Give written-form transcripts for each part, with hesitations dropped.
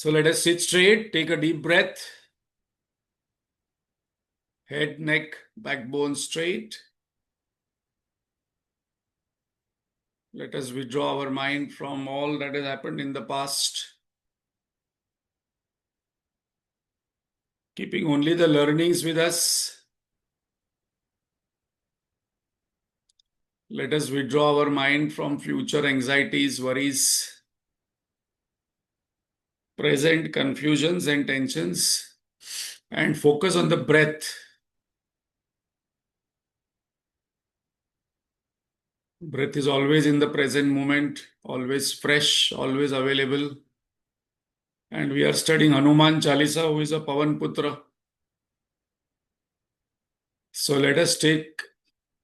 So let us sit straight, take a deep breath. Head, neck, backbone straight. Let us withdraw our mind from all that has happened in the past, keeping only the learnings with us. Let us withdraw our mind from future anxieties, worries, present confusions and tensions, and focus on the breath. Breath is always in the present moment, always fresh, always available. And we are studying Hanuman Chalisa, who is a Pavan Putra. So let us take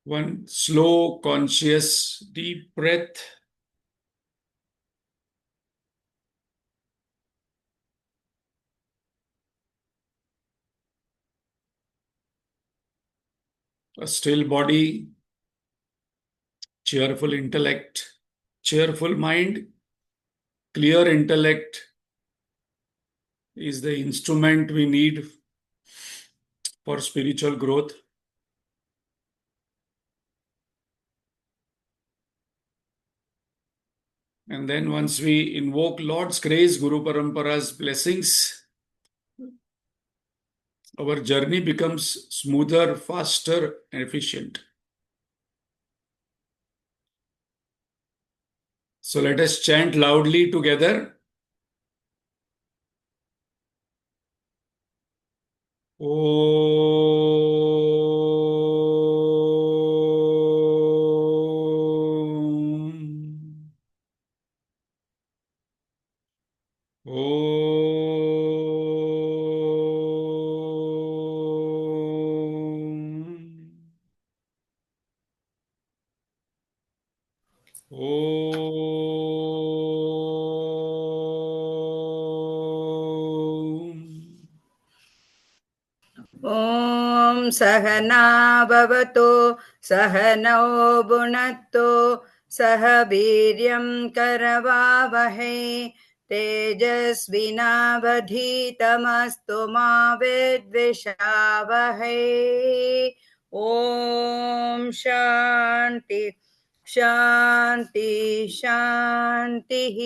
one slow, conscious, deep breath. A still body, cheerful intellect, cheerful mind, clear intellect is the instrument we need for spiritual growth. And then once we invoke Lord's grace, Guru Parampara's blessings, our journey becomes smoother, faster, and efficient. So let us chant loudly together. Om. Om. Om. ॐ सहना भवतु सहनौ भुनक्तु सह वीर्यं करवावहै तेजस्विनावधीतमस्तु मा विद्विषावहै ॐ शान्ति शान्ति शान्तिः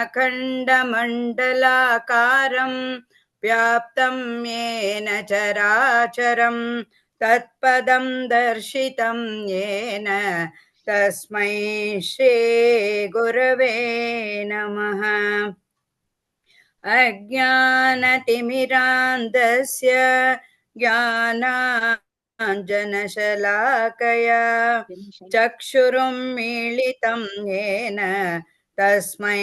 अखण्डमण्डलाकारम् व्याप्तं येन चराचरं तत्पदं दर्शितं येन तस्मै श्रीगुरवे नमः। अज्ञानतिमिरान्धस्य ज्ञानाञ्जनशलाकया चक्षुरुन्मीलितं येन तस्मै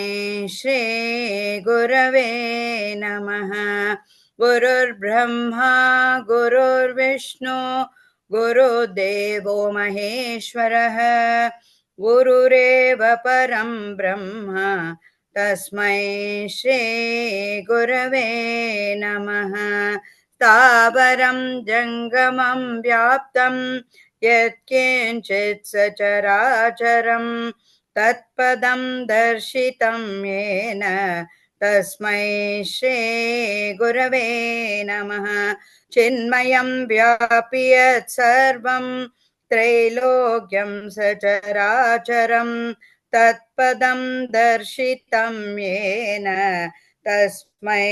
श्रीगुरवे नमः। गुरुर्ब्रह्मा गुरुर्विष्णु गुरुदेवो महेश्वरः गुरुरेव परं ब्रह्म तस्मै श्रीगुरवे नमः। स्थावरं जङ्गमं व्याप्तं यत्किञ्चित् सचराचरं तत्पदं दर्शितं येन तस्मै श्रीगुरवे नमः। चिन्मयं व्यापि यत्सर्वं त्रैलोक्यं सचराचरं तत्पदं दर्शितं येन तस्मै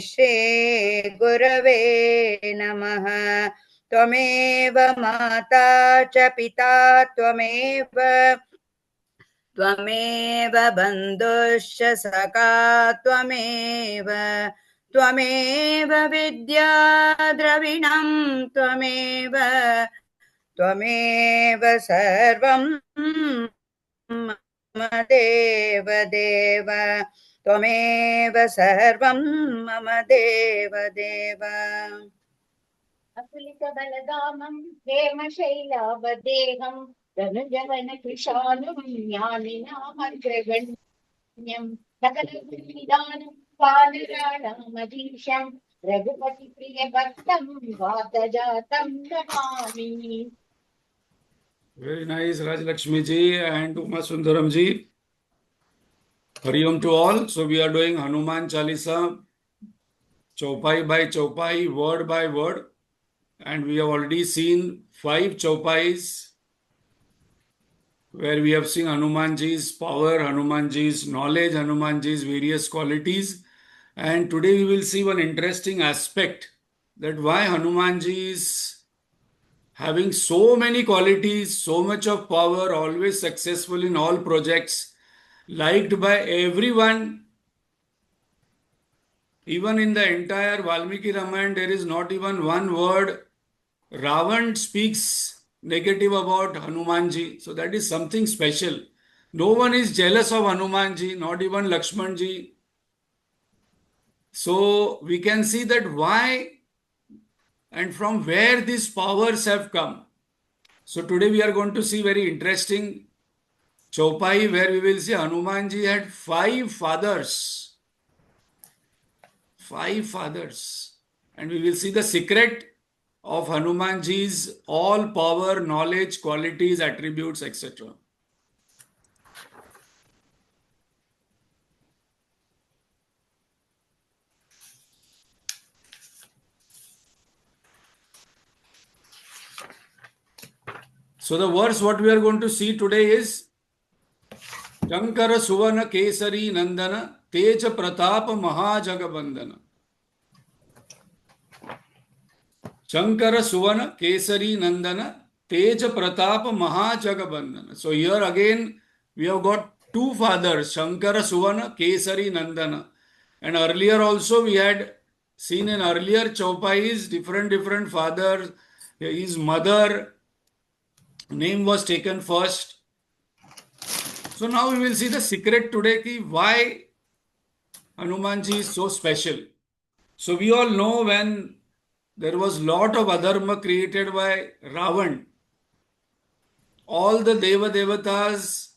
श्रीगुरवे नमः। त्वमेव माता च पिता त्वमेव बन्धुश्च सखा त्वमेव विद्या द्रविणं त्वमेव सर्वं मम देव त्वमेव सर्वं मम देव अतुलितबलधामं हेमशैलावदेहं धनुजवनकृशानं ज्ञानिनामग्रगण्यं सकलगुणनिधानं पालराणामधीशं रघुपतिप्रियभक्तं वातजातं Namami. Very nice, Rajlakshmi ji and Uma Sundaram ji. Hari Om to all. So we are doing Hanuman Chalisa, Chaupai by Chaupai, word by word. And we have already seen 5 Chaupais where we have seen Hanumanji's power, Hanumanji's knowledge, Hanumanji's various qualities. And today we will see one interesting aspect, that why Hanumanji is having so many qualities, so much of power, always successful in all projects, liked by everyone. Even in the entire Valmiki Ramayana, there is not even one word Ravan speaks negative about Hanumanji. So that is something special. No one is jealous of Hanumanji, not even Lakshmanji. So we can see that why and from where these powers have come. So today we are going to see very interesting Chaupai where we will see Hanumanji had 5 fathers. 5 fathers. And we will see the secret of Hanumanji's all power, knowledge, qualities, attributes, etc. So the verse what we are going to see today is Shankara Suvana Kesari Nandana Teja Pratapa Mahajagabandana. Shankara Suvana Kesari Nandana Teja Pratapa Mahajagabandana. So here again we have got 2 fathers, Shankara Suvana Kesari Nandana. And earlier also we had seen in earlier Chaupais different fathers. His mother name was taken first. So now we will see the secret today ki why Hanumanji is so special. So we all know when there was lot of adharma created by Ravan, all the Devatas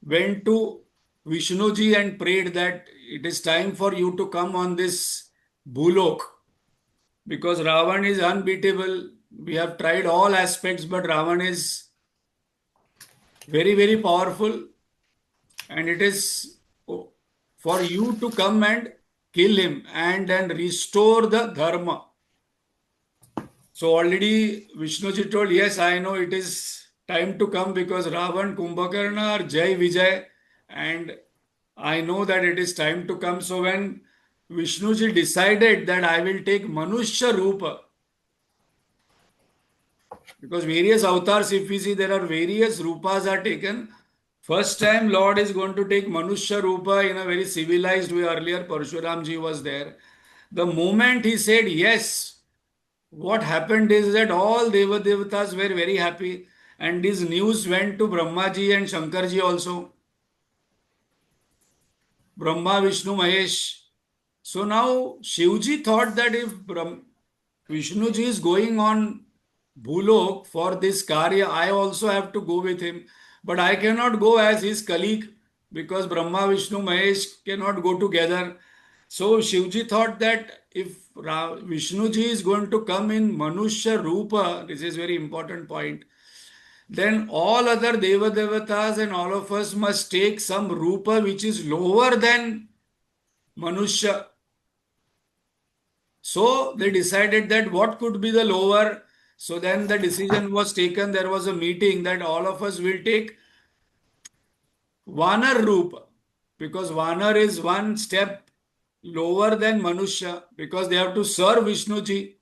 went to Vishnuji and prayed that it is time for you to come on this Bhulok, because Ravan is unbeatable. We have tried all aspects, but Ravan is very powerful, and it is for you to come and kill him and then restore the dharma. So already Vishnuji told, yes, I know it is time to come because Ravan, Kumbhakarna are Jai Vijay, and I know that it is time to come. So when Vishnuji decided that I will take Manushya Rupa, because various avatars, if we see, there are various rupas are taken. First time Lord is going to take Manushya Rupa in a very civilized way. Earlier Parshuramji was there. The moment he said yes, what happened is that all Devatas were very happy, and this news went to Brahmaji and Shankarji also. Brahma, Vishnu, Mahesh. So now Shivji thought that if Vishnuji is going on Bhulok for this Karya, I also have to go with him. But I cannot go as his colleague because Brahma, Vishnu, Mahesh cannot go together. So Shivji thought that if Vishnuji is going to come in Manushya Rupa, this is very important point, then all other Devatas and all of us must take some Rupa which is lower than Manushya. So they decided that what could be the lower. So then the decision was taken, there was a meeting that all of us will take Vanar Rupa, because Vanar is one step lower than Manushya, because they have to serve Vishnuji.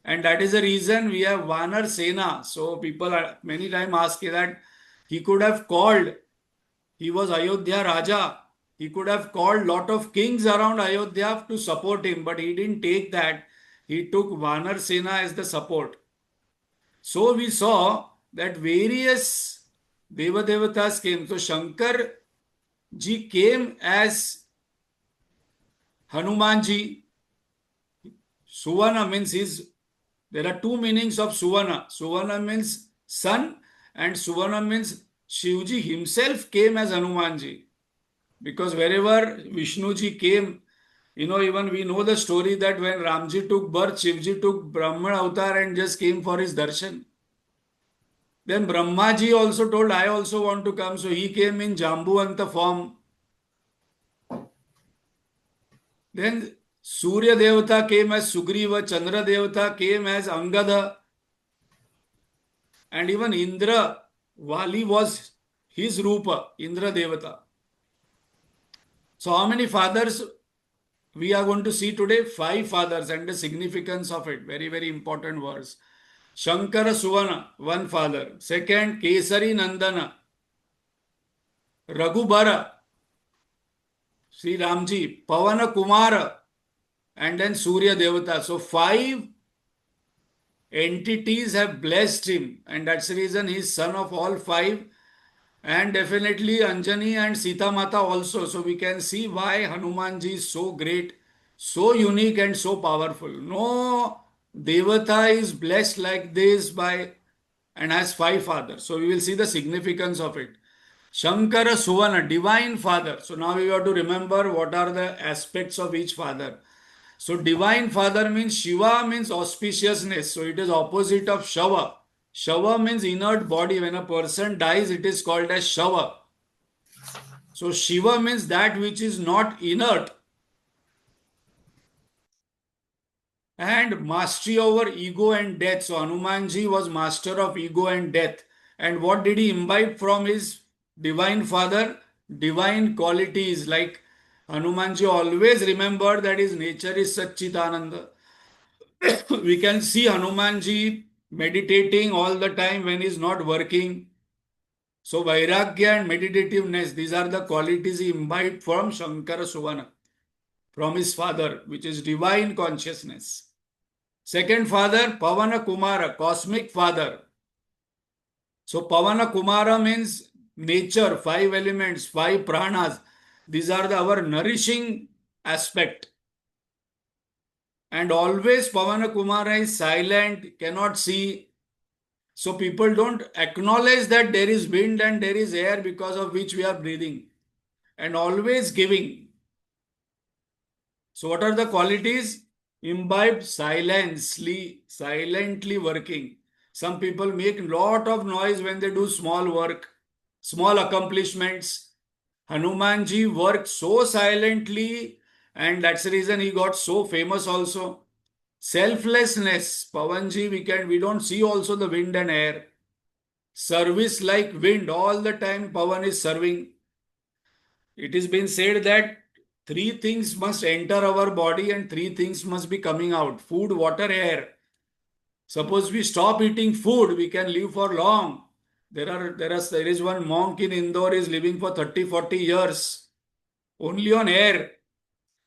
And that is the reason we have Vanar Sena. So people are many times ask that he could have called, he was Ayodhya Raja, he could have called lot of kings around Ayodhya to support him, but he didn't take that. He took Vanar Sena as the support. So we saw that various Devatas came. So Shankar ji came as Hanumanji. Suvana means there are 2 meanings of Suvana. Suvana means son, and Suvana means Shivji himself came as Hanumanji. Because wherever Vishnuji came, even we know the story that when Ramji took birth, Shivji took Brahman avatar and just came for his darshan. Then Brahmaji also told, I also want to come. So he came in Jambuanta form. Then Surya Devata came as Sugriva, Chandra Devata came as Angada, and even Indra, Vali was his Rupa, Indra Devata. So how many fathers we are going to see today? 5 fathers, and the significance of it. Very, very important verse. Shankara Suvana, 1 father. Second, Kesari Nandana, Raghubara, Sri Ramji, Pavana Kumara, and then Surya Devata. So 5 entities have blessed him, and that's the reason he's son of all 5. And definitely Anjani and Sita Mata also. So we can see why Hanumanji is so great, so unique and so powerful. No Devata is blessed like this by and has 5 fathers. So we will see the significance of it. Shankara Suvana, divine father. So now we have to remember what are the aspects of each father. So divine father means Shiva means auspiciousness. So it is opposite of Shava. Shava means inert body. When a person dies, it is called as Shava. So Shiva means that which is not inert. And mastery over ego and death. So Hanumanji was master of ego and death. And what did he imbibe from his divine father? Divine qualities, like Hanumanji always remembered that his nature is Satchitananda. We can see Hanumanji meditating all the time when he's not working. So Vairagya and meditativeness, these are the qualities he imbibed from Shankara Suvana, from his father, which is divine consciousness. Second father, Pavana Kumara, cosmic father. So Pavana Kumara means nature, 5 elements, 5 pranas. These are our nourishing aspect. And always Pavana Kumara is silent, cannot see. So people don't acknowledge that there is wind and there is air because of which we are breathing. And always giving. So what are the qualities? Imbibe silently working. Some people make lot of noise when they do small work, small accomplishments. Hanumanji worked so silently, and that's the reason he got so famous also. Selflessness, Pavanji, we don't see also the wind and air. Service like wind, all the time Pavan is serving. It has been said that 3 things must enter our body and 3 things must be coming out. Food, water, air. Suppose we stop eating food, we can live for long. There is one monk in Indore is living for 30-40 years only on air.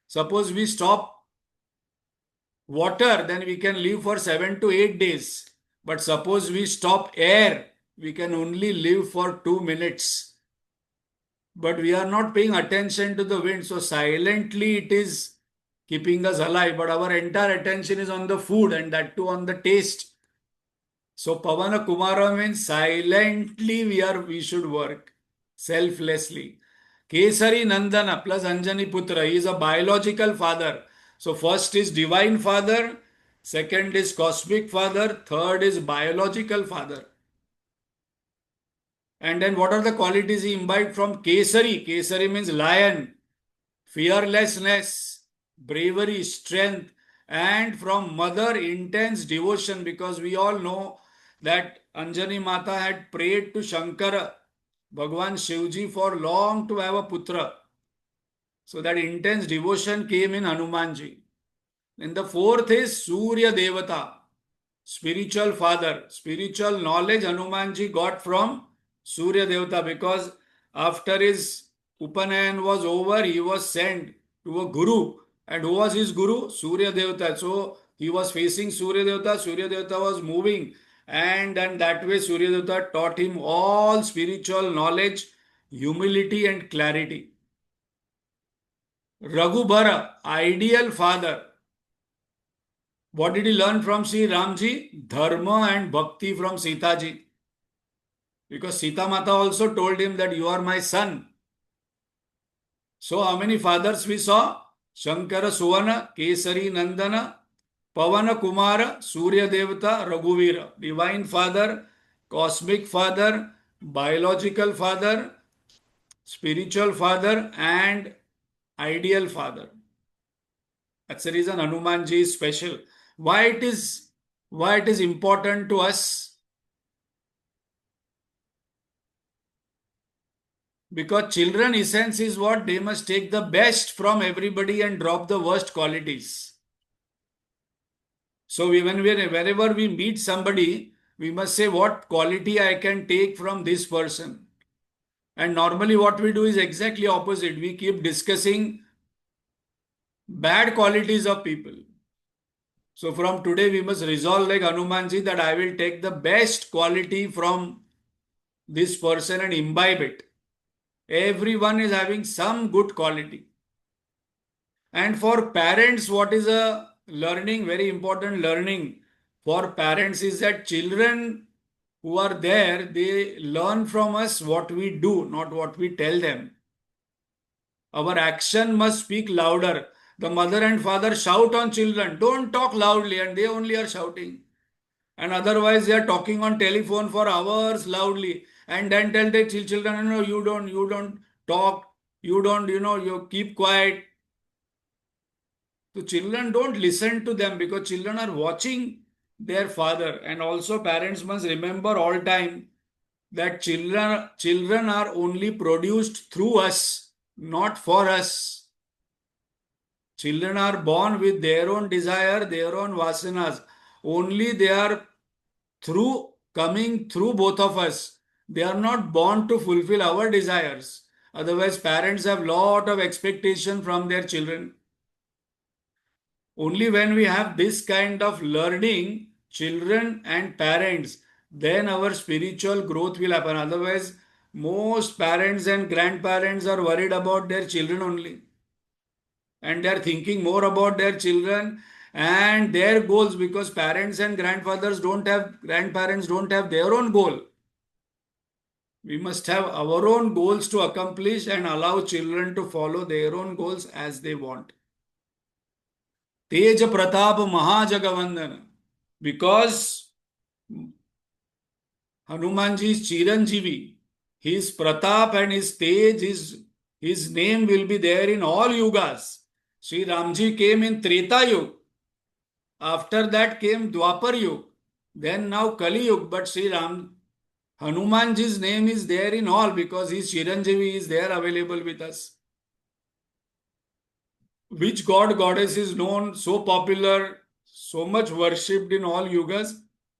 Suppose we stop water, then we can live for 7 to 8 days. But suppose we stop air, we can only live for 2 minutes. But we are not paying attention to the wind. So silently it is keeping us alive. But our entire attention is on the food, and that too on the taste. So Pavana Kumara means silently we should work. Selflessly. Kesari Nandana plus Anjani Putra. He is a biological father. So first is divine father. Second is cosmic father. Third is biological father. And then what are the qualities he imbibed from Kesari? Kesari means lion, fearlessness, bravery, strength, and from mother, intense devotion, because we all know that Anjani Mata had prayed to Shankara, Bhagwan Shivji, for long to have a putra. So that intense devotion came in Hanumanji. And the fourth is Surya Devata, spiritual father. Spiritual knowledge Hanumanji got from Surya Devata, because after his Upanayan was over, he was sent to a guru. And who was his guru? Surya Devata. So he was facing Surya Devata. Surya Devata was moving. And that way Surya Devata taught him all spiritual knowledge, humility and clarity. Raghubara, ideal father. What did he learn from Sri Ramji? Dharma and bhakti from Sita ji. Because Sita Mata also told him that you are my son. So how many fathers we saw? Shankara Suvana, Kesari Nandana, Pavana Kumara, Surya Devata, Raghuvira. Divine father, cosmic father, biological father, spiritual father, and ideal father. That's the reason Hanumanji is special. Why it is important to us? Because children essence is what they must take the best from everybody and drop the worst qualities. So whenever we meet somebody, we must say what quality I can take from this person. And normally what we do is exactly opposite. We keep discussing bad qualities of people. So from today we must resolve like Hanumanji that I will take the best quality from this person and imbibe it. Everyone is having some good quality. And for parents, what is a learning, very important learning for parents is that children who are there, they learn from us what we do, not what we tell them. Our action must speak louder. The mother and father shout on children, don't talk loudly, and they only are shouting. And otherwise they are talking on telephone for hours loudly and then tell the children, no, you don't talk, you don't, you keep quiet. So children don't listen to them because children are watching their father. And also parents must remember all time that children are only produced through us, not for us. Children are born with their own desire, their own vasanas. Only they are coming through both of us. They are not born to fulfill our desires. Otherwise, parents have lot of expectation from their children. Only when we have this kind of learning, children and parents, then our spiritual growth will happen. Otherwise, most parents and grandparents are worried about their children only. And they are thinking more about their children and their goals because parents and grandparents don't have their own goal. We must have our own goals to accomplish and allow children to follow their own goals as they want. Tej Pratap Mahajagavandana. Because Hanumanji is Chiranjeevi, his Pratap and his Tej, his name will be there in all yugas. Sri Ramji came in Treta Yuga. After that came Dwapar Yuga. Then now Kali Yuga. But Hanumanji's name is there in all because his Chiranjeevi is there available with us. Which god, goddess is known, so popular, so much worshipped in all yugas?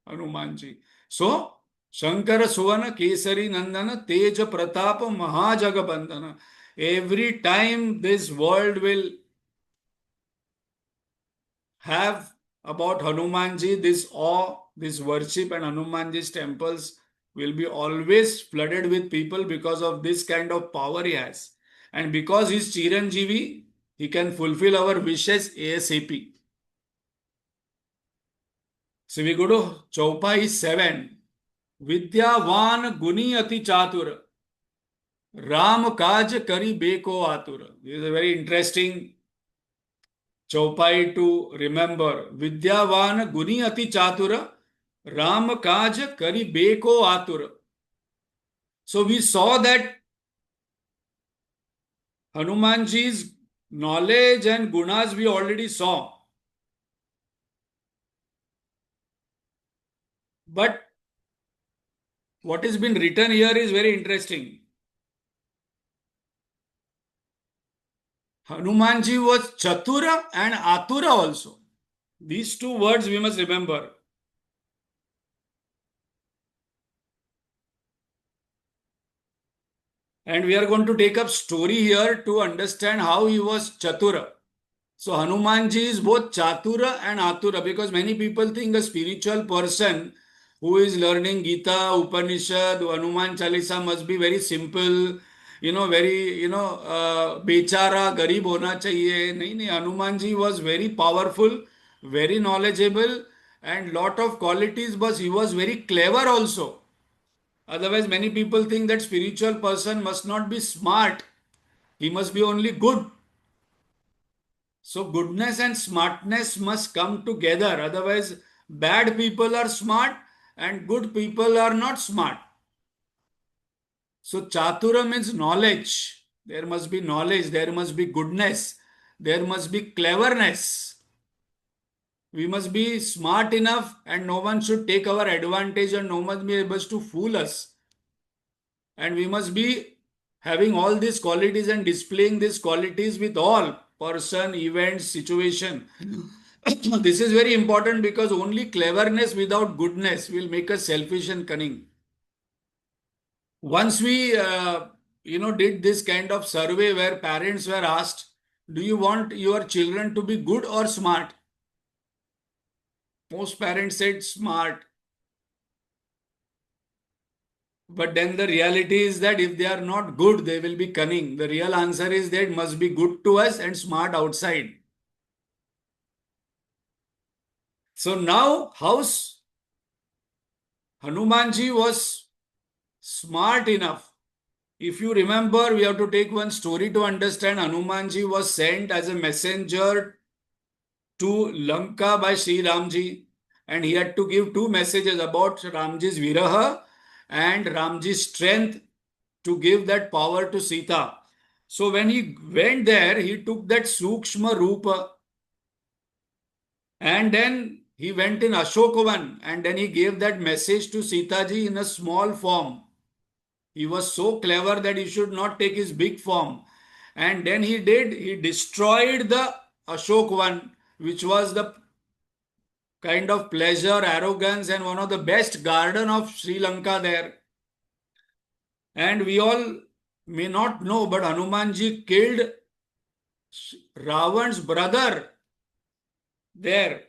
Hanumanji. So, Shankara Suvana Kesari Nandana Teja Pratapa Mahajagabandhana. Every time this world will have about Hanumanji, this awe, this worship, and Hanumanji's temples will be always flooded with people because of this kind of power he has. And because he's Chiranjeevi, he can fulfill our wishes ASAP. So we go to Chaupai 7. Vidyavan Guni Ati Chatur. Ram Kaj Kari Beko Atur. This is a very interesting Chaupai to remember. Vidyavan Guni Ati Chatur. Ram Kaj Kari Beko Atur. So we saw that Hanumanji's knowledge and gunas we already saw. But what has been written here is very interesting. Hanumanji was Chatura and Atura also. These two words we must remember. And we are going to take up story here to understand how he was Chatura. So Hanumanji is both Chatura and Atura because many people think a spiritual person who is learning Gita, Upanishad, Hanuman Chalisa must be very simple, bechara, garib hona chahiye. Nahi, Hanumanji was very powerful, very knowledgeable and lot of qualities, but he was very clever also. Otherwise, many people think that spiritual person must not be smart. He must be only good. So goodness and smartness must come together. Otherwise, bad people are smart and good people are not smart. So chatura means knowledge. There must be knowledge, there must be goodness, there must be cleverness. We must be smart enough and no one should take our advantage and no one must be able to fool us. And we must be having all these qualities and displaying these qualities with all person, events, situation. This is very important because only cleverness without goodness will make us selfish and cunning. Once we did this kind of survey where parents were asked, do you want your children to be good or smart? Most parents said smart. But then the reality is that if they are not good, they will be cunning. The real answer is that must be good to us and smart outside. So now, how Hanumanji was smart enough. If you remember, we have to take one story to understand. Hanumanji was sent as a messenger to Lanka by Sri Ramji, and he had to give two messages about Ramji's viraha and Ramji's strength to give that power to Sita. So when he went there, he took that Sukshma Rupa and then he went in Ashokavan and then he gave that message to Sita ji in a small form. He was so clever that he should not take his big form. And then he destroyed the Ashokavan, which was the kind of pleasure, arrogance, and one of the best garden of Sri Lanka there. And we all may not know, but Hanumanji killed Ravan's brother there.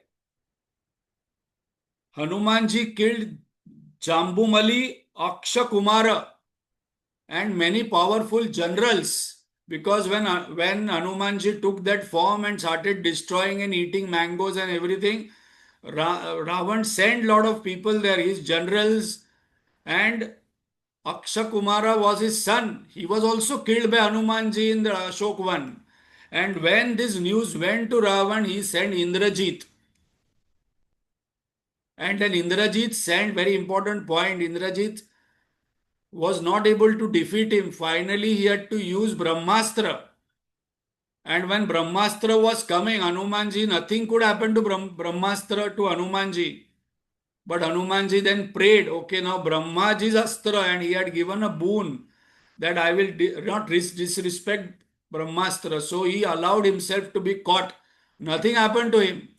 Hanumanji killed Jambumali Akshakumara and many powerful generals, because when Hanumanji took that form and started destroying and eating mangoes and everything, Ravan sent a lot of people there, his generals, and Akshakumara was his son. He was also killed by Hanumanji in the Ashokvan. And when this news went to Ravan, he sent Indrajit. And then Indrajit sent, very important point, Indrajit was not able to defeat him. Finally, he had to use Brahmastra. And when Brahmastra was coming, Hanumanji, nothing could happen to Brahmastra to Hanumanji. But Hanumanji then prayed, okay, now Brahmaji's astra, and he had given a boon that I will not disrespect Brahmastra. So he allowed himself to be caught. Nothing happened to him.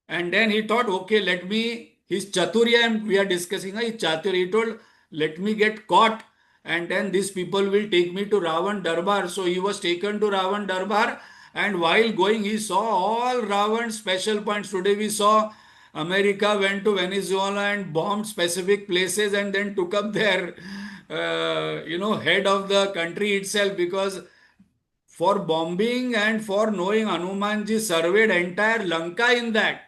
And then he thought, okay, let me, his Chaturya, we are discussing, his Chaturya, he told, let me get caught and then these people will take me to Ravan Darbar. So he was taken to Ravan Darbar, and while going, he saw all Ravan's special points. Today we saw America went to Venezuela and bombed specific places and then took up their, head of the country itself, because for bombing and for knowing, Hanumanji surveyed entire Lanka in that.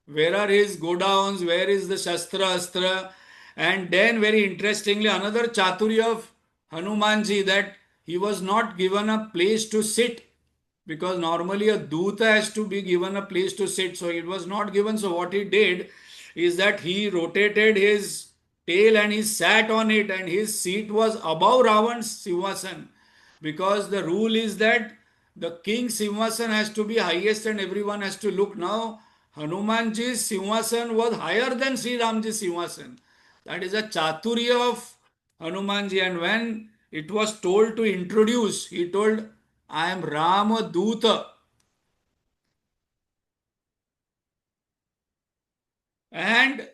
Where are his godowns? Where is the Shastra Astra? And then very interestingly, another Chaturya of Hanumanji, that he was not given a place to sit, because normally a Duta has to be given a place to sit. So it was not given. So what he did is that he rotated his tail and he sat on it, and his seat was above Ravan's Simhasan, because the rule is that the king's Simhasan has to be highest and everyone has to look. Now Hanumanji's Simhasan was higher than Sri Ramji's Simhasan. That is a Chaturya of Hanumanji. And when it was told to introduce, he told, I am Rama Duta. And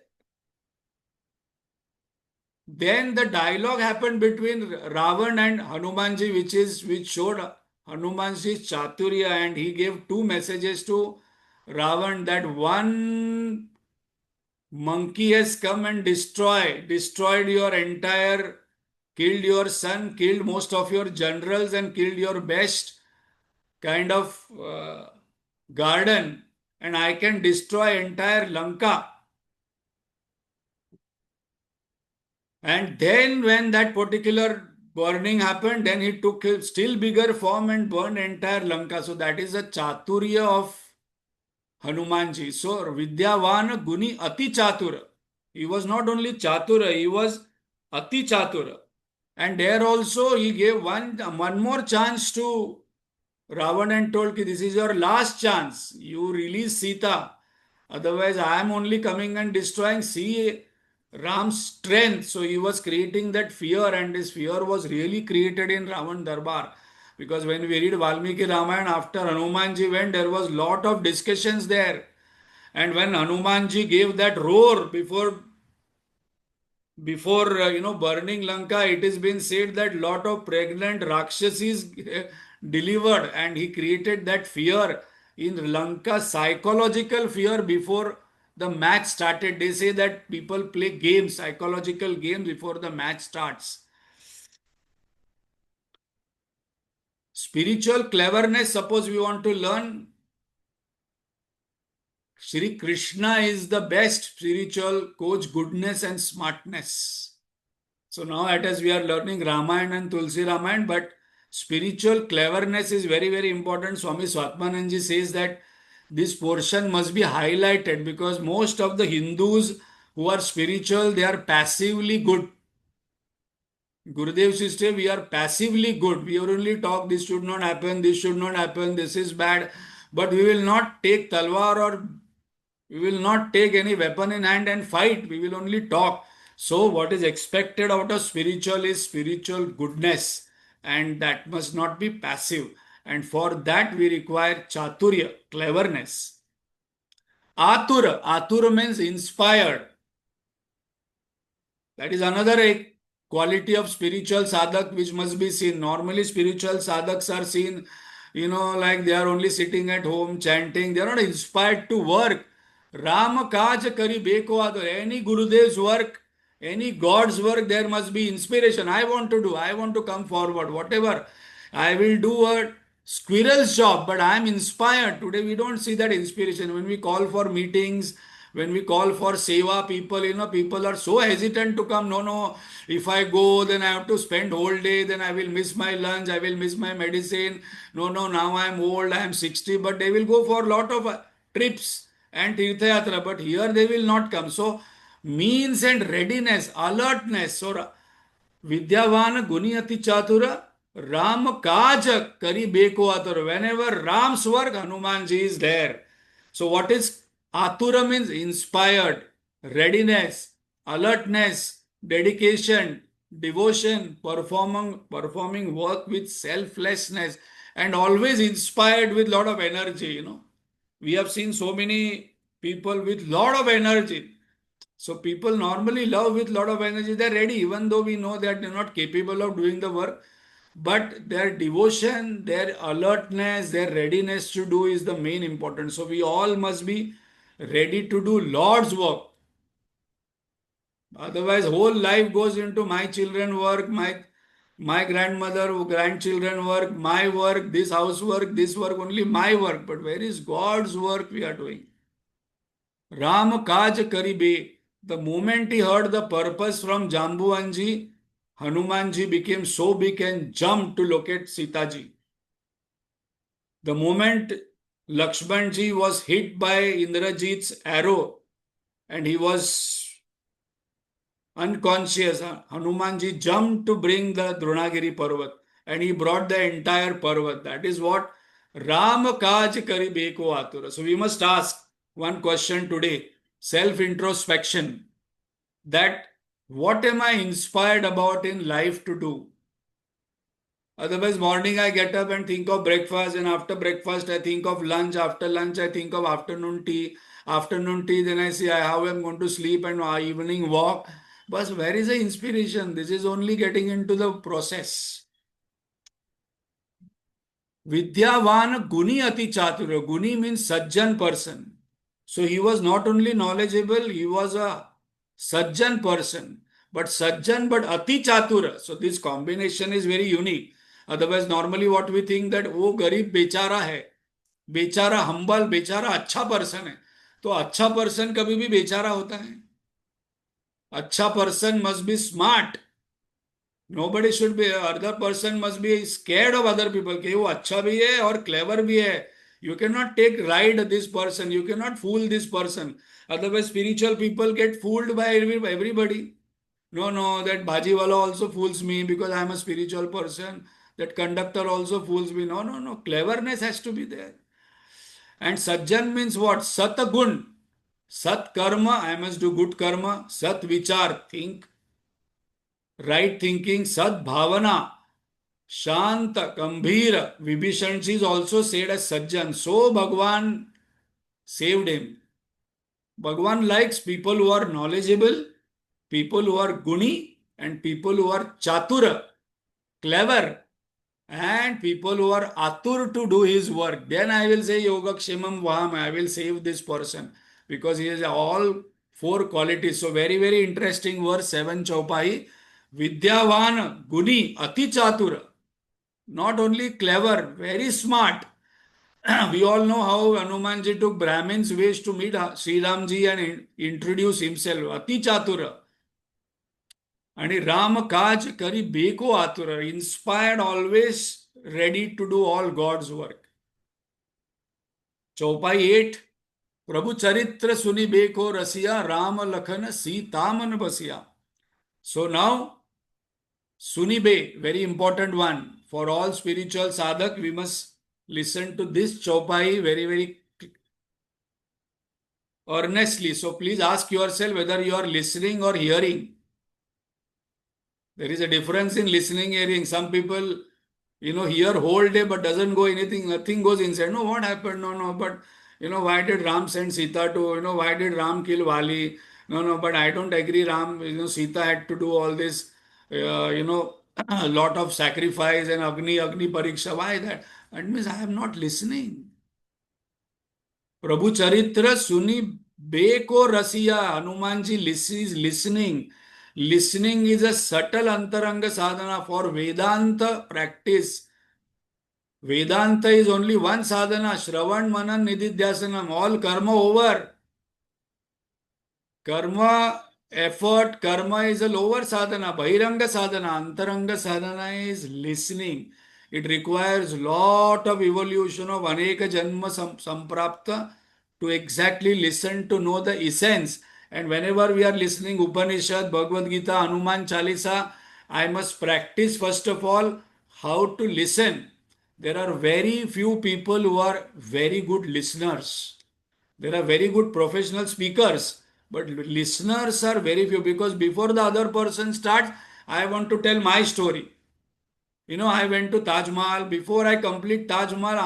then the dialogue happened between Ravan and Hanumanji, which showed Hanumanji's Chaturya, and he gave two messages to Ravan, that one monkey has come and destroyed your entire, killed your son, killed most of your generals, and killed your best kind of garden, and I can destroy entire Lanka. And then when that particular burning happened, then he took a still bigger form and burned entire Lanka. So that is a Chaturya of Hanumanji. So Vidyavan Guni Ati Chatura. He was not only chatura, he was ati chatura. And there also he gave one more chance to Ravan and told ki this is your last chance. You release Sita. Otherwise, I am only coming and destroying. See Ram's strength. So he was creating that fear, and this fear was really created in Ravan Darbar. Because when we read Valmiki Ramayana, after Hanumanji went, there was lot of discussions there. And when Hanumanji gave that roar before burning Lanka, it has been said that lot of pregnant Rakshasis delivered, and he created that fear in Lanka, psychological fear before the match started. They say that people play games, psychological games before the match starts. Spiritual cleverness, suppose we want to learn, Shri Krishna is the best spiritual coach, goodness and smartness. So now as we are learning Ramayana and Tulsi Ramayana, but spiritual cleverness is very, very important. Swami Swatmananji says that this portion must be highlighted because most of the Hindus who are spiritual, they are passively good. Gurudev says, we are passively good. We only talk, this should not happen, this should not happen, this is bad. But we will not take talwar or we will not take any weapon in hand and fight. We will only talk. So what is expected out of spiritual is spiritual goodness, and that must not be passive. And for that we require chaturya, cleverness. Atura means inspired. That is another quality of spiritual sadhak which must be seen. Normally spiritual sadhaks are seen, like they are only sitting at home chanting. They are not inspired to work. Ram kaj kari beko adar. Any Gurudev's work, any God's work, there must be inspiration. I want to do. I want to come forward. Whatever. I will do a squirrel's job, but I am inspired. Today we don't see that inspiration. When we call for meetings, when we call for seva, people are so hesitant to come. No, if I go, then I have to spend whole day, then I will miss my lunch, I will miss my medicine. No, now I am old, I am 60, but they will go for a lot of trips and Tirtha Yatra, but here they will not come. So, means and readiness, alertness. So, Vidyavan Guni Ati Chatura, Ram Kaj Kari Beko Atura. Whenever Ram's work, Hanumanji is there. So, what is Atura means? Inspired, readiness, alertness, dedication, devotion, performing work with selflessness, and always inspired with lot of energy, We have seen so many people with lot of energy. So people normally love with lot of energy. They're ready, even though we know that they're not capable of doing the work. But their devotion, their alertness, their readiness to do is the main important. So we all must be ready to do Lord's work. Otherwise, whole life goes into my children work, my grandchildren work, my work, this housework, this work, only my work. But where is God's work we are doing? Ram kaj karibe. The moment he heard the purpose from Jambuvanji, Hanumanji became so big and jumped to locate Sitaji. The moment Lakshmanji was hit by Indrajit's arrow and he was unconscious, Hanumanji jumped to bring the Dronagiri Parvat and he brought the entire Parvat. That is what Ram Kaj Kari Beko Atura. So we must ask one question today, self-introspection, that what am I inspired about in life to do? Otherwise, morning I get up and think of breakfast, and after breakfast I think of lunch, after lunch I think of afternoon tea, then I say how I'm going to sleep and evening walk. But where is the inspiration? This is only getting into the process. Vidyavan Guni Ati Chatura. Guni means Sajjan person. So he was not only knowledgeable, he was a Sajjan person. But Sajjan but Ati Chatura. So this combination is very unique. Otherwise, normally what we think that वो गरीब बेचारा है, बेचारा humble, बेचारा अच्छा person है. तो अच्छा person कभी भी बेचारा होता है. अच्छा person must be smart. Nobody should be, other person must be scared of other people कि वो अच्छा भी है और clever भी है. You cannot take ride this person. You cannot fool this person. Otherwise, spiritual people get fooled by everybody. No, that Bhajiwala also fools me because I'm a spiritual person. That conductor also fools me. No. Cleverness has to be there. And Sajjan means what? Satagun. Sat karma, I must do good karma. Sat vichar, think. Right thinking. Sat bhavana. Shanta, Gambhira. Vibhishan is also said as Sajjan. So Bhagwan saved him. Bhagwan likes people who are knowledgeable, people who are guni, and people who are chatura, clever, and people who are atur to do his work. Then I will say yoga kshemam vaham, I will save this person because he has all four qualities. So very, very interesting verse 7 Chaupai. Vidyavan guni ati chatura. Not only clever, very smart. We all know how Hanumanji took Brahmins' ways to meet Sri Ramji and introduce himself. Ati chatura. And Ram Kaj Kari Beko Atura, inspired, always ready to do all God's work. Chaupai 8. Prabhu Charitra Suni Beko Rasiya Ram Lakhan Sitaman Basiya. So now, Sunibe, very important one. For all spiritual sadhak, we must listen to this Chaupai very, very earnestly. So please ask yourself whether you are listening or hearing. There is a difference in listening, hearing. Some people, hear whole day but doesn't go anything, nothing goes inside. No, what happened? No, but, why did Ram send Sita to, why did Ram kill Vali? No, but I don't agree. Ram, Sita had to do all this, a lot of sacrifice and Agni Pariksha. Why that? That means I am not listening. Prabhu Charitra Suni Beko Rasiya. Hanumanji is listening. Listening is a subtle antaranga sadhana for Vedanta practice. Vedanta is only one sadhana. Shravan, Manan, Nididhyasanam. All karma over. Karma, effort, karma is a lower sadhana. Bahiranga sadhana. Antaranga sadhana is listening. It requires lot of evolution of Aneka Janma Samprapta to exactly listen to know the essence. And whenever we are listening Upanishad, Bhagavad Gita, Hanuman Chalisa, I must practice first of all how to listen. There are very few people who are very good listeners. There are very good professional speakers, but listeners are very few because before the other person starts, I want to tell my story. I went to Taj Mahal. Before I complete Taj Mahal,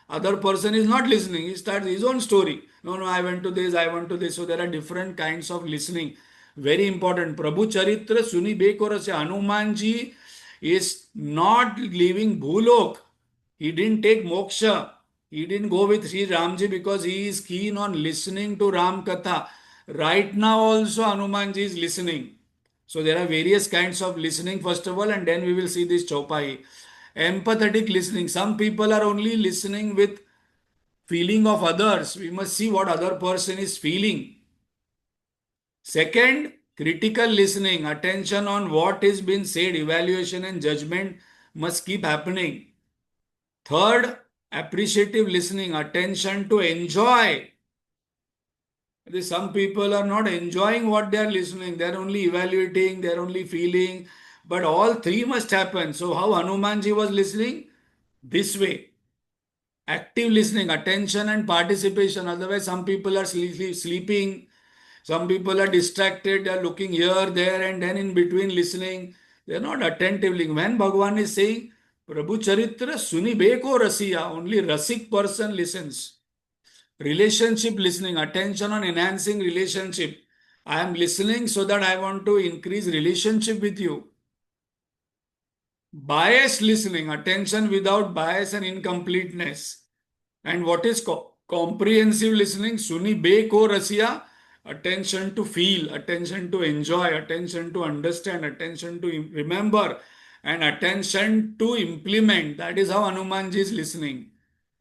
other person is not listening. He starts his own story. No, I went to this, I went to this. So there are different kinds of listening. Very important. Prabhu Charitra Suni Bekorasya. Hanumanji is not leaving Bhulok. He didn't take moksha. He didn't go with Sri Ramji because he is keen on listening to Ram Katha. Right now also Hanumanji is listening. So there are various kinds of listening first of all, and then we will see this Chaupai. Empathetic listening. Some people are only listening with feeling of others. We must see what other person is feeling. Second, critical listening. Attention on what is being said. Evaluation and judgment must keep happening. Third, appreciative listening. Attention to enjoy. Some people are not enjoying what they are listening. They are only evaluating, they are only feeling. But all three must happen. So how Hanumanji was listening? This way. Active listening, attention and participation. Otherwise, some people are sleeping. Some people are distracted. They are looking here, there, and then in between listening. They are not attentively. When Bhagavan is saying, Prabhu Charitra Suni Beko Rasiya, only Rasik person listens. Relationship listening, attention on enhancing relationship. I am listening so that I want to increase relationship with you. Biased listening, attention without bias and incompleteness. And what is comprehensive listening? Suni Beko Rasiya, attention to feel, attention to enjoy, attention to understand, attention to remember, and attention to implement. That is how Hanumanji is listening.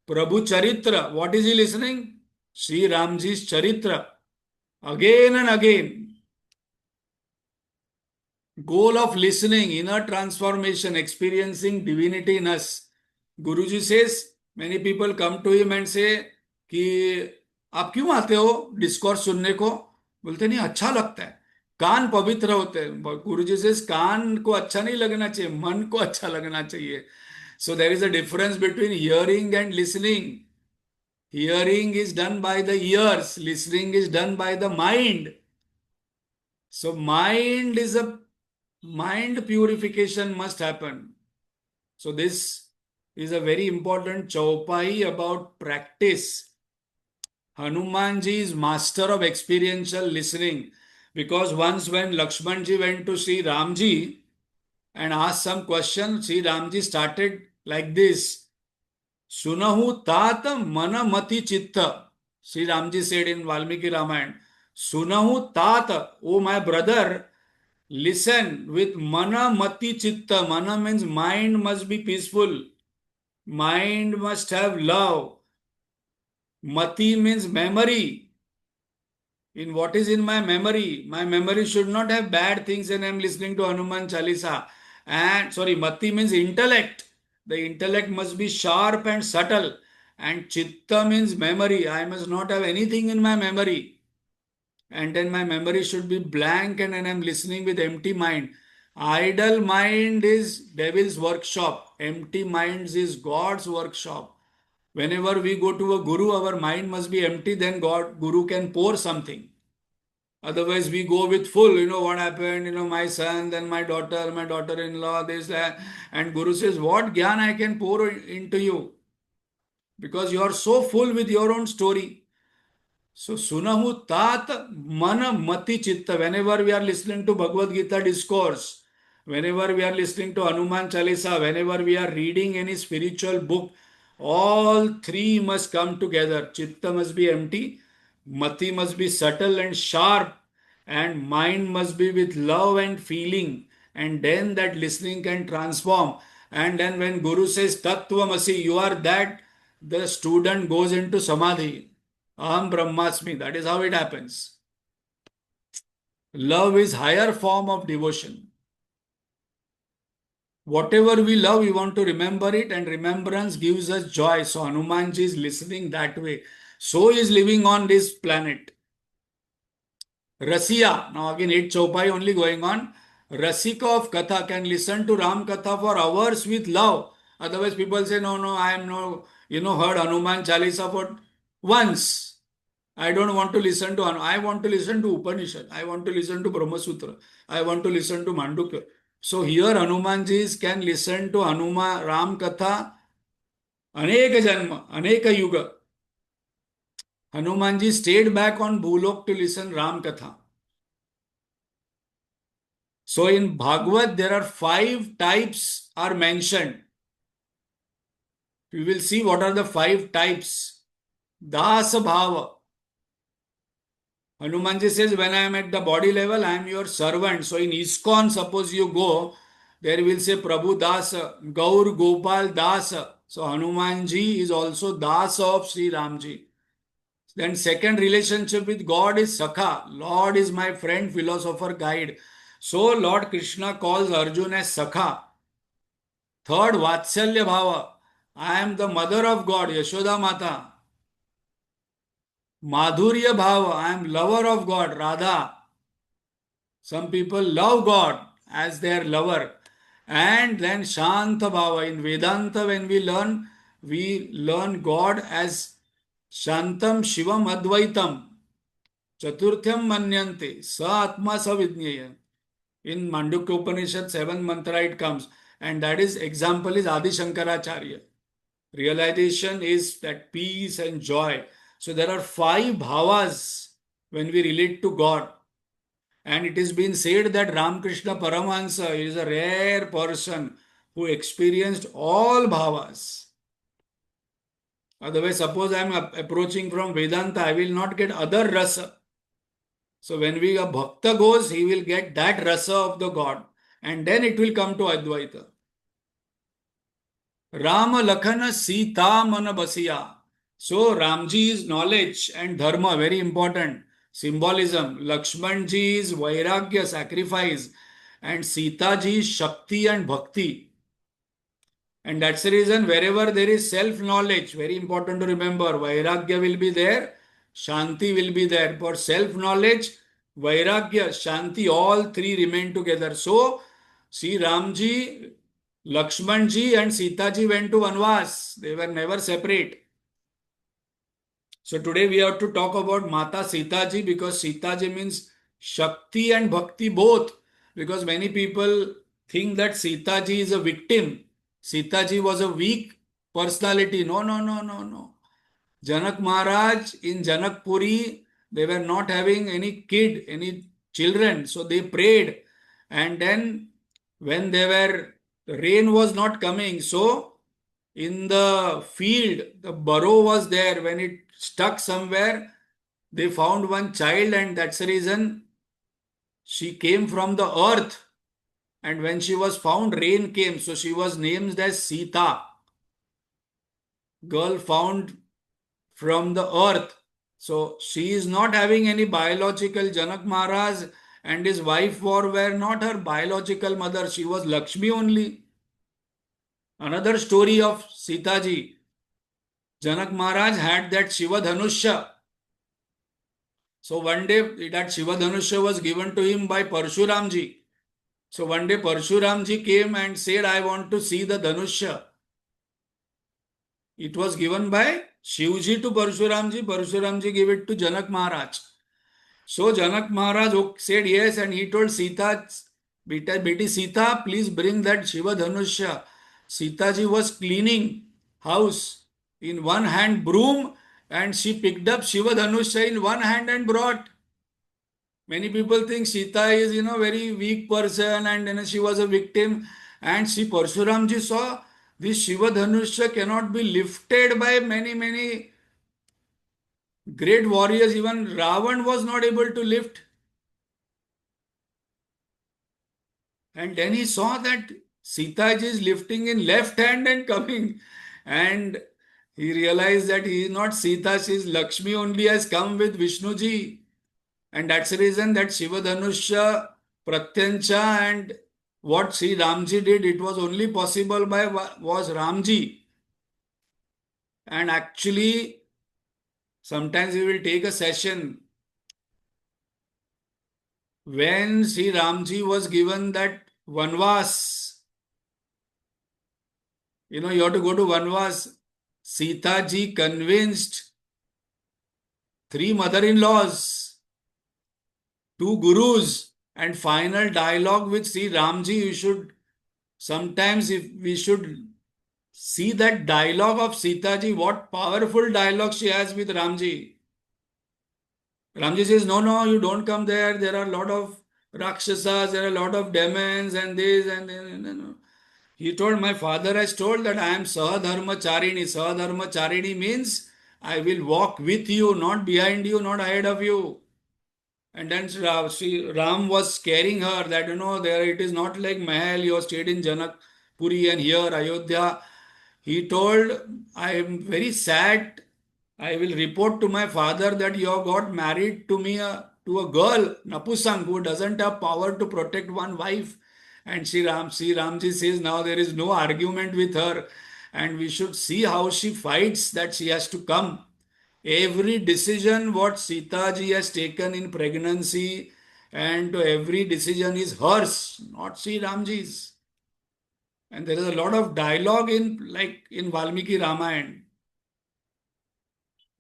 Prabhu Charitra, what is he listening? Sri Ramji's Charitra. Again and again. Goal of listening, inner transformation, experiencing divinity in us. Guruji says, Many people come to him and say कि आप क्यों आते हो discourse सुनने को? बोलते नहीं, अच्छा लगता है, कान पवित्र होते हैं। गुरु जी से कान को अच्छा नहीं लगना चाहिए, मन को अच्छा लगना चाहिए। So there is a difference between hearing and listening. Hearing is done by the ears, listening is done by the mind. So mind purification must happen. So this is a very important chaupai about practice. Hanumanji is master of experiential listening, because once when Lakshmanji went to Sri Ramji and asked some question, Sri Ramji started like this: Sunahu tat mana mati chitta. Sri Ramji said in Valmiki Ramayana, Sunahu tat, oh my brother, listen with mana mati chitta. Mana means mind must be peaceful. Mind must have love. Mati means memory. In what is in my memory should not have bad things, and I am listening to Hanuman Chalisa. And sorry, Mati means intellect. The intellect must be sharp and subtle. And Chitta means memory. I must not have anything in my memory. And then my memory should be blank, and then I am listening with empty mind. Idle mind is devil's workshop. Empty minds is God's workshop. Whenever we go to a guru, our mind must be empty, then guru can pour something. Otherwise, we go with full, what happened, my son, then my daughter-in-law, this, that. And Guru says, what gyan I can pour into you? Because you are so full with your own story. So, sunahu tat mana mati chitta. Whenever we are listening to Bhagavad Gita discourse, whenever we are listening to Hanuman Chalisa, whenever we are reading any spiritual book, all three must come together. Chitta must be empty, mati must be subtle and sharp, and mind must be with love and feeling. And then that listening can transform. And then when Guru says Tattvamasi, you are that, the student goes into Samadhi. Aham Brahmasmi. That is how it happens. Love is higher form of devotion. Whatever we love, we want to remember it, and remembrance gives us joy. So Hanumanji is listening that way. So he is living on this planet. Rasiya. Now again 8 Chaupai only going on. Rasika of Katha can listen to Ram Katha for hours with love. Otherwise people say, no, I am heard Hanuman Chalisa for once. I don't want to listen to, I want to listen to Upanishad. I want to listen to Brahma Sutra. I want to listen to Mandukya. So here Hanumanji can listen to Ram Katha Aneka Janma, Aneka Yuga. Hanumanji stayed back on Bhulok to listen Ram Katha. So in Bhagavad there are 5 types are mentioned. We will see what are the 5 types. Dasa Bhava. Hanumanji says, when I am at the body level, I am your servant. So in ISKCON, suppose you go, there will say Prabhu Dasa, Gaur Gopal Dasa. So Hanumanji is also Dasa of Sri Ramji. Then second relationship with God is Sakha. Lord is my friend, philosopher, guide. So Lord Krishna calls Arjuna as Sakha. Third, Vatsalya Bhava. I am the mother of God, Yashoda Mata. Madhurya Bhava, I am lover of God, Radha. Some people love God as their lover. And then Shanta Bhava. In Vedanta, when we learn God as Shantam Shivam Advaitam. Chaturthyam Manyante. Sa Atma Savidnyeya. In Mandukya Upanishad, 7th mantra it comes. And that is, example is Adi Shankaracharya. Realization is that peace and joy. So there are 5 bhavas when we relate to God. And it has been said that Ramakrishna Paramahansa is a rare person who experienced all bhavas. Otherwise, suppose I am approaching from Vedanta, I will not get other rasa. So when a bhakta goes, he will get that rasa of the God. And then it will come to Advaita. Rama Lakhana Sita Mana Basiya. So Ramji's knowledge and dharma, very important. Symbolism. Lakshmanji's vairagya, sacrifice. And Sitaji's shakti and bhakti. And that's the reason wherever there is self-knowledge, very important to remember, Vairagya will be there, Shanti will be there. For self-knowledge, Vairagya, Shanti, all three remain together. So, see Ramji, Lakshmanji and Sitaji went to Vanvas. They were never separate. So today we have to talk about Mata Sitaji because Sitaji means Shakti and Bhakti both. Because many people think that Sitaji is a victim. Sitaji was a weak personality. No, no, no, no, no. Janak Maharaj in Janakpuri, they were not having any kid, any children. So they prayed. And then when the rain was not coming. So in the field, the burrow was there. When it stuck somewhere, they found one child, and that's the reason she came from the earth. And when she was found, rain came. So she was named as Sita, girl found from the earth. So she is not having any biological. Janak Maharaj and his wife were not her biological mother. She was Lakshmi only. Another story of Sitaji. Janak Maharaj had that Shiva Dhanusha. So one day that Shiva Dhanusha was given to him by Parshuramji. So one day Parshuramji came and said, I want to see the Dhanusha. It was given by Shivji to Parshuramji. Parshuramji gave it to Janak Maharaj. So Janak Maharaj said yes, and he told Sita, Beti Sita, please bring that Shiva Dhanusha. Sitaji was cleaning house. In one hand broom, and she picked up Shiva Dhanusha in one hand and brought. Many people think Sita is, very weak person, and she was a victim. And see, Parshuramji saw this Shiva Dhanusha cannot be lifted by many great warriors. Even Ravan was not able to lift. And then he saw that Sitaji is lifting in left hand and coming. And he realized that he is not Sita, she is Lakshmi only, has come with Vishnuji. And that's the reason that Shiva Dhanusha, Pratyancha and what Sri Ramji did, it was only possible by was Ramji. And actually, sometimes we will take a session when Sri Ramji was given that Vanvas. You have to go to Vanvas. Sita ji convinced 3 mother-in-laws, 2 gurus, and final dialogue with Sri Ramji. Sometimes if we should see that dialogue of Sita ji, what powerful dialogue she has with Ramji. Ramji says, no, you don't come there. There are a lot of Rakshasas, there are a lot of demons and this and then. He told, my father has told that I am Sahadharmacharini. Sahadharmacharini means I will walk with you, not behind you, not ahead of you. And then Ram was scaring her that, there it is not like Mahal, you have stayed in Janakpuri and here, Ayodhya. He told, I am very sad. I will report to my father that you have got married to me, to a girl, Napusang, who doesn't have power to protect one wife. And Ramji says now there is no argument with her, and we should see how she fights that she has to come. Every decision what Sita ji has taken in pregnancy, and every decision is hers, not Sri Ramji's. And there is a lot of dialogue in Valmiki Ramayana.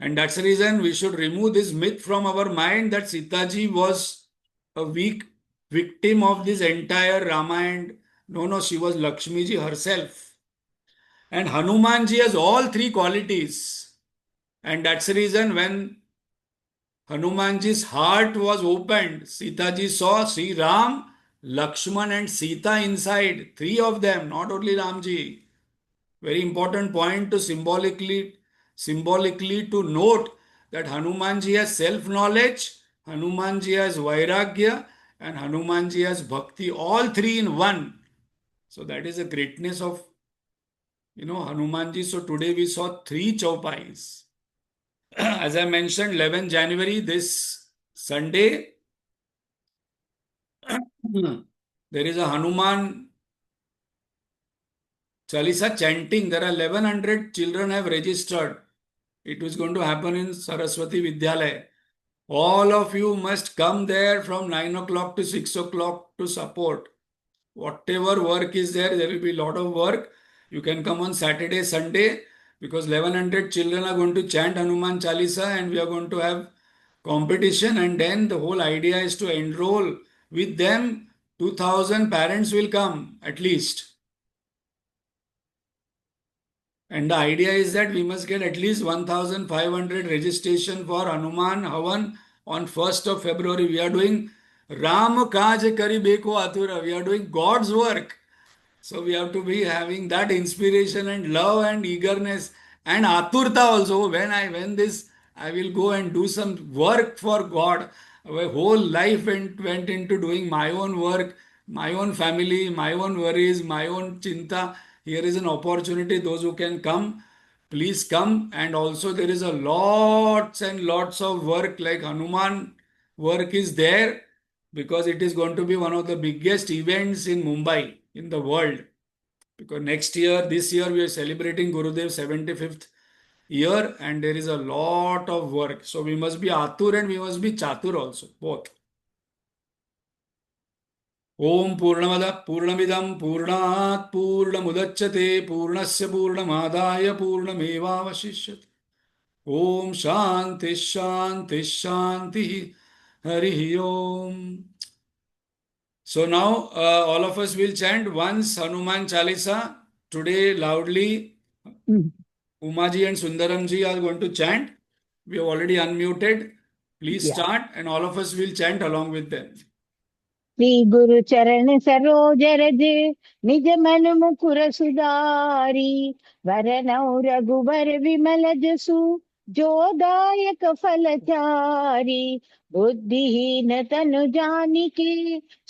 And that's the reason we should remove this myth from our mind that Sita ji was a weak victim of this entire Ramayana. No, she was Lakshmi ji herself. And Hanuman ji has all 3 qualities. And that's the reason when Hanumanji's heart was opened, Sita ji saw Sri Ram, Lakshman and Sita inside. 3 of them, not only Ramji. Very important point to symbolically to note that Hanumanji has self-knowledge, Hanumanji has Vairagya, and Hanumanji has Bhakti, all 3 in one. So that is the greatness of, Hanumanji. So today we saw 3 chaupais. As I mentioned, 11 January, this Sunday, there is a Hanuman Chalisa chanting. There are 1100 children have registered. It is going to happen in Saraswati Vidyalaya. All of you must come there from 9 o'clock to 6 o'clock to support. Whatever work is there, there will be a lot of work. You can come on Saturday, Sunday, because 1100 children are going to chant Hanuman Chalisa and we are going to have competition. And then the whole idea is to enroll with them. 2000 parents will come at least. And the idea is that we must get at least 1500 registration for Hanuman Havan on 1st of February. We are doing Ram Kaj Kari Beko Atura. We are doing God's work. So we have to be having that inspiration and love and eagerness and aturta also. When I will go and do some work for God. My whole life went into doing my own work, my own family, my own worries, my own chinta. Here is an opportunity. Those who can come, please come. And also there is a lots and lots of work like Hanuman work is there because it is going to be one of the biggest events in Mumbai, in the world. Because this year we are celebrating Gurudev's 75th year and there is a lot of work. So we must be Atur and we must be Chatur also, both. Om Purnamada Purnamidam Purnat Purnamudachyate Purnasya Purnamadaya Purnameva Vashishyate. Om Shanti Shanti Shanti Hari Om. So now all of us will chant once Hanuman Chalisa today loudly. Umaji and Sundaramji are going to chant. We have already unmuted. Please start and all of us will chant along with them. Shri गुरु चरण सरोज रज निज मन मुकुर सुधारी वरनौ रघुबर विमल जसु जो दायक फलचारी बुद्धिहीन तनु जानिके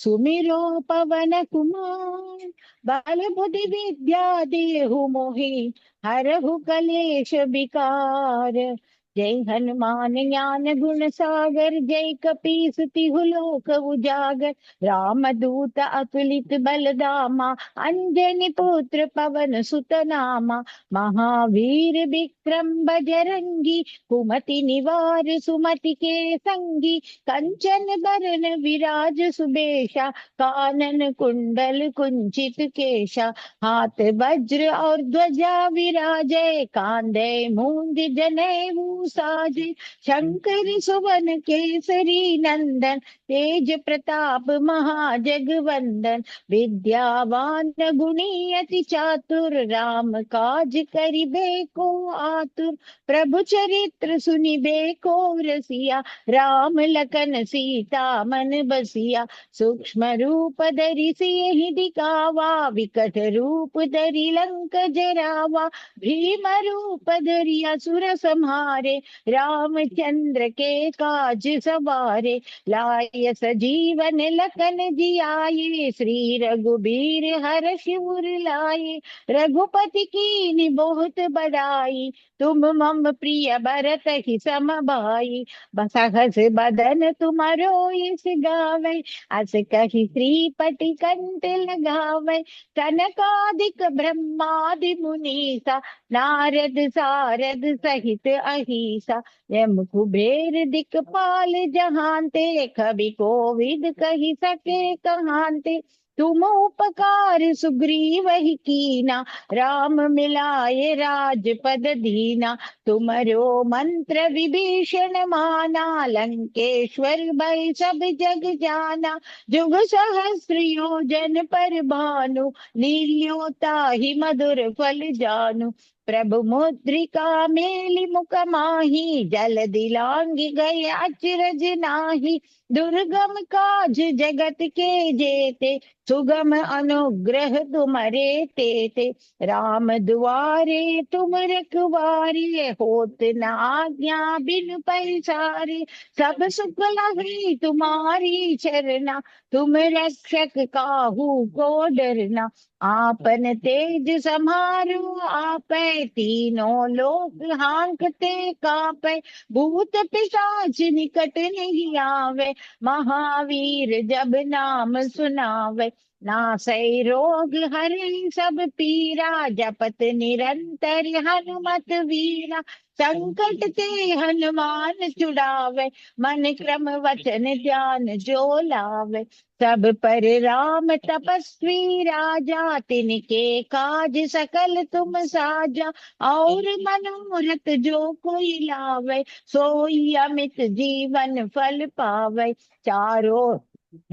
सुमिरो पवन कुमार बल बुद्धि विद्या देहु मोहि हरहु कलेश विकार जय हनुमान ज्ञान गुण सागर जय कपीस तिहु लोक उजागर राम दूत अतुलित बल धामा अंजनी पुत्र पवन सुत नामा महावीर विक्रम बजरंगी कुमति निवार सुमति के संगी कंचन बरन विराज सुबेशा कानन कुंडल कुंचित केशा हाथ वज्र और ध्वजा विराजे कांधे मूंज जनेऊ साजे शंकर सुवन केसरी नंदन तेज प्रताप महाजगवंदन विद्यावान गुणी अति चातुर राम काज करिबे को आतुर प्रभु चरित्र सुनिबे को रसिया राम लखन सीता मन बसिया सूक्ष्म रूप धरि सियहि दिखावा विकट रूप धरि लंक जरावा भीम रूप धरि असुर संहारे रामचंद्र के काज सवारे लाय सजीवन लखन जियाये श्री रघुबीर हर शिवर लाए रघुपति की बहुत बड़ाई तुम मम प्रिय भरत ही सम भाई सहस बदन तुम्हारो यश गावे अस कहि श्रीपति कंठ लगावे सनकादिक ब्रह्मादि मुनीसा नारद सारद सहित अहिसा यम कुबेर दिक्पाल जहांते कवि कोविद कहि सके कहांते तुम उपकार सुग्रीव ही कीना राम मिलाए राजपद दीना तुमरो मंत्र विभीषण माना लंकेश्वर भय सब जग जाना जुग सहस्र योजन पर भानु लील्योता ही मधुर फल जानु प्रभु मुद्रिका मेलि मुख माही जल दिलांगी गए अचरज नाही दुर्गम काज जगत के जेते सुगम अनुग्रह तुम्हारे तेते राम दुआरे तुम रखवारे होत न आज्ञा बिन पैसारे सब सुख लहे तुम्हारी चरना तुम रक्षक काहू को डरना आपन तेज समारो आपै तीनों लोक हांकते कापै भूत पिशाच निकट नहीं आवे महावीर जब नाम सुनावे नासै रोग हरै सब पीरा, जपत निरंतर हनुमत वीरा। संकट ते हनुमान छुड़ावे, मन क्रम वचन ध्यान जो लावे। सब पर राम तपस्वी राजा, तिनके काज सकल तुम साजा। और मनोरथ जो कोई लावे, सोई अमित जीवन फल पावे। चारों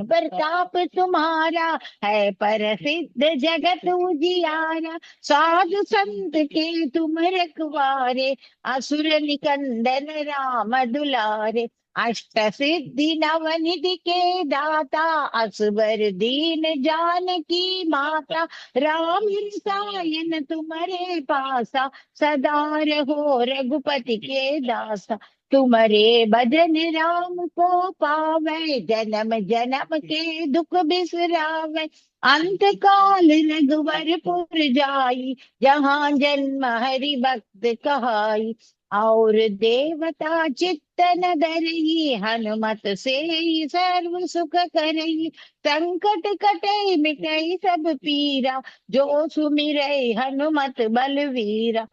प्रताप तुम्हारा है प्रसिद्ध जगत उजियारा। साधु संत के तुम रखवारे, असुर निकंदन राम दुलारे। अष्ट सिद्धि नवनिधि के दाता, असबर दीन जानकी माता। राम रसायन तुम्हारे पासा, सदा रहो रघुपति के दासा। तुम्हारे भजन राम को पावे, जन्म जन्म के दुख बिसरावे। अंत काल रघुवरपुर जाई, जहाँ जन्म हरि भक्त कहाई। और देवता चित्तन धरई, हनुमत से सर्व सुख करई। संकट कटे मिटई सब पीरा, जो सुमिरै हनुमत बलवीरा।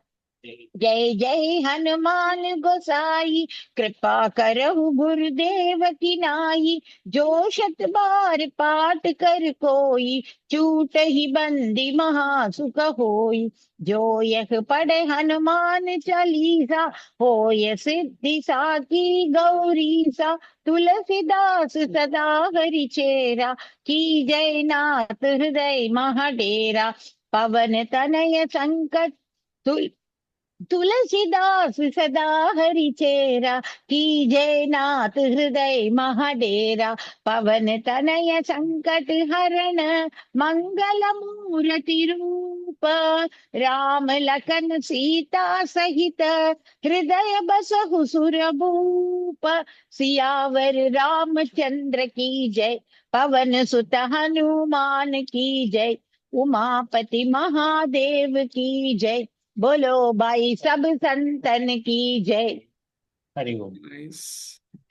जय जय हनुमान गोसाई, कृपा करहु गुरुदेव की नाई। जो शत बार पाठ कर कोई, छूट ही बंदी महा सुख होई। जो यह पढ़े हनुमान चालीसा, होय सिद्धि साकी गौरीसा। तुलसीदास सदा हरि चेरा, की जय नाथ हृदय महाडेरा। पवन तनय संकट तुलसीदास सदा हरि चेरा, की जय नाथ हृदय महाडेरा। पवन तनय संकट हरण, मंगल मूर्ति रूप। राम लखन सीता सहित, हृदय बसहु सुरभूप। सियावर रामचंद्र की जय, पवन सुत हनुमान की जय। उमापति महादेव की जय, बोलो भाई सब संतन की जय। हरि ओम। Nice.